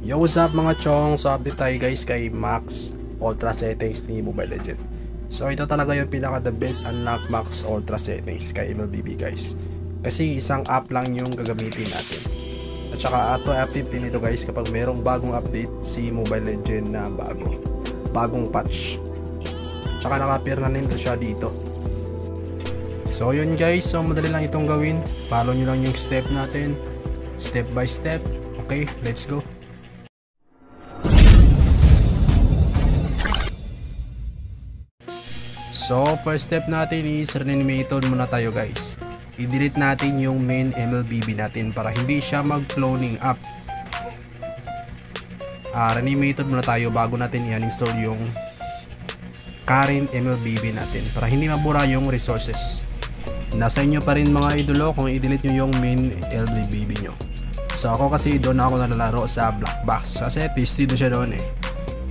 Yo, what's up mga chong? So update tayo guys kay Max Ultra Settings ni Mobile Legend. So ito talaga yung pinaka the best unlock Max Ultra Settings kay MLBB guys. Kasi isang app lang yung gagamitin natin. At saka auto-update din ito guys kapag merong bagong update si Mobile Legend na bagong patch. Tsaka naka-appear na rin siya dito. So yun guys, so madali lang itong gawin. Follow nyo lang yung step natin, step by step. Okay, let's go. So first step natin is rename muna tayo guys. I-delete natin yung main MLBB natin para hindi siya mag-cloning up. Rename muna tayo bago natin i-uninstall yung current MLBB natin para hindi mabura yung resources. Nasa inyo pa rin mga idolo kung i-delete nyo yung main MLBB nyo. So ako kasi doon ako nalalaro sa black box kasi tasty doon siya doon eh.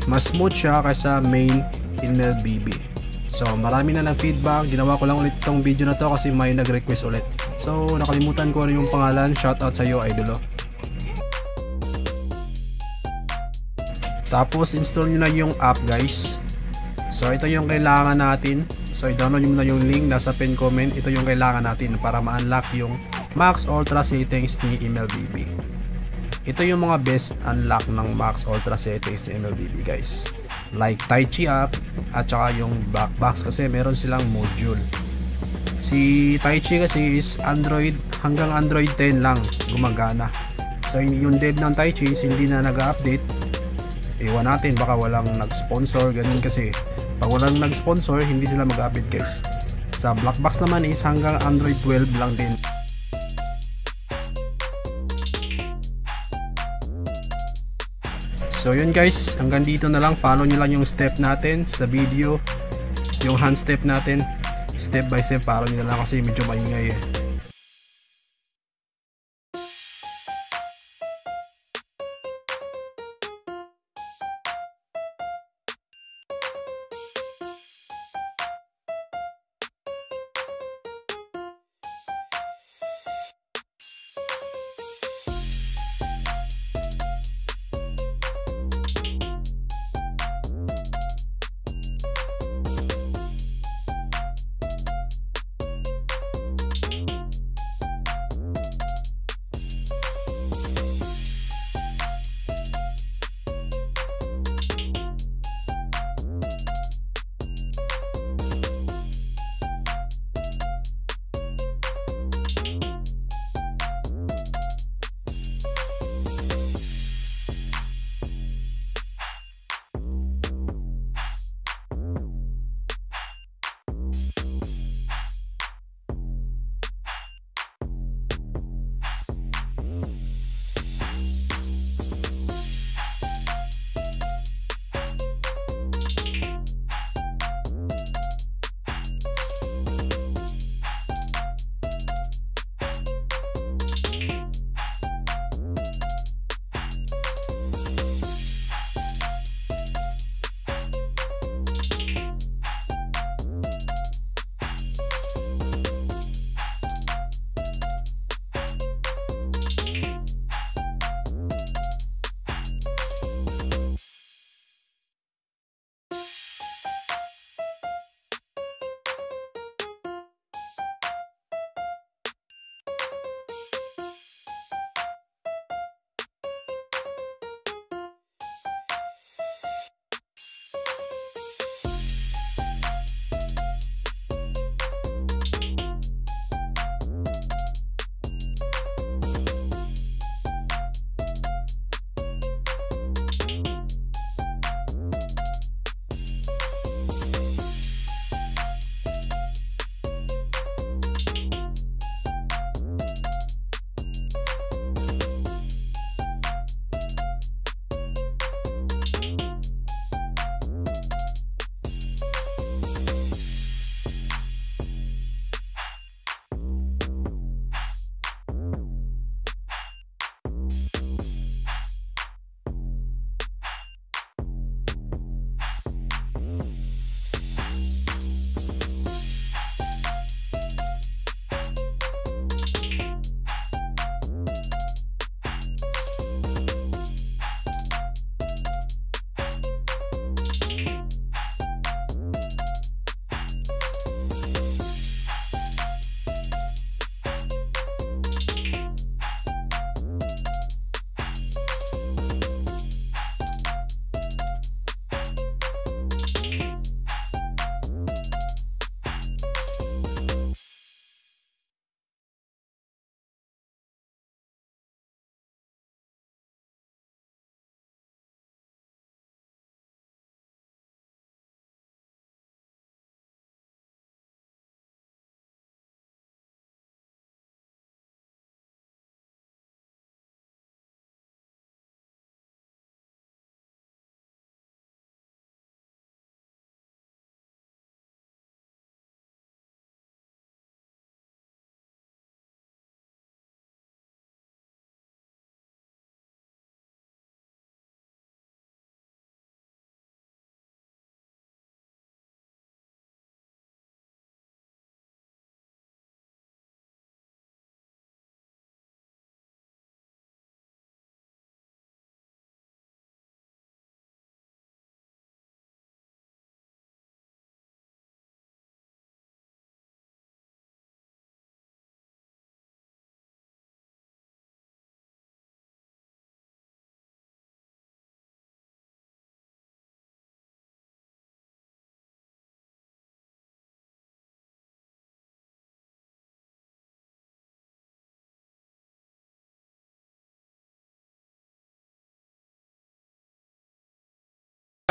Mas smooth siya kaysa main MLBB. So marami na ng feedback, ginawa ko lang ulit itong video na to kasi may nag-request ulit. So nakalimutan ko ano yung pangalan, shoutout sa iyo idolo. Tapos install nyo na yung app guys. So ito yung kailangan natin. So i-download nyo na yung link nasa pin comment. Ito yung kailangan natin para ma-unlock yung Max Ultra Settings ni MLBB. Ito yung mga best unlock ng Max Ultra Settings ni MLBB guys. Like Tai Chi app at saka yung black box kasi meron silang module. Si Tai Chi kasi is Android, hanggang Android 10 lang gumagana. So yung dev ng Tai Chi is hindi na nag-update. Iwan natin baka walang nag-sponsor ganun kasi pag walang nag-sponsor hindi sila mag-update guys. Sa black box naman is hanggang Android 12 lang din. So yun guys, hanggang dito na lang. Follow nyo lang yung step natin sa video, yung hand step natin, step by step. Follow nyo na lang kasi medyo maingay eh.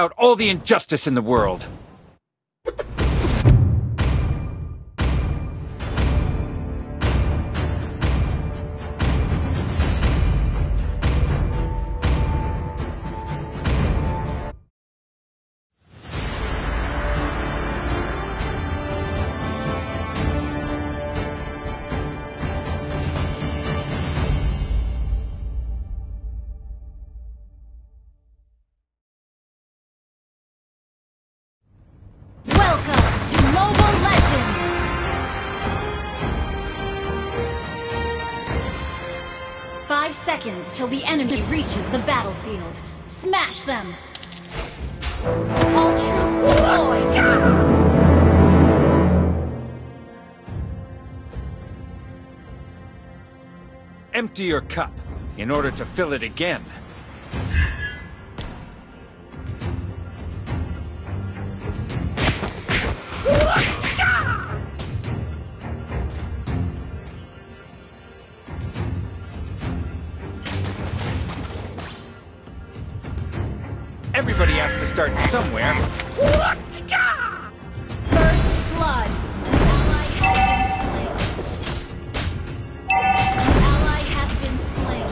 out all the injustice in the world. Welcome to Mobile Legends! 5 seconds till the enemy reaches the battlefield. Smash them! All troops deployed! Empty your cup in order to fill it again. Everybody has to start somewhere. First blood! Ally has been slain.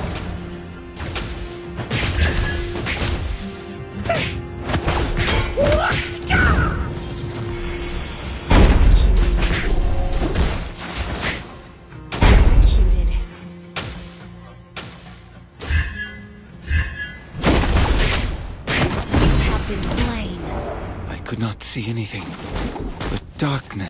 Executed. You have been slain. I could not see anything but darkness.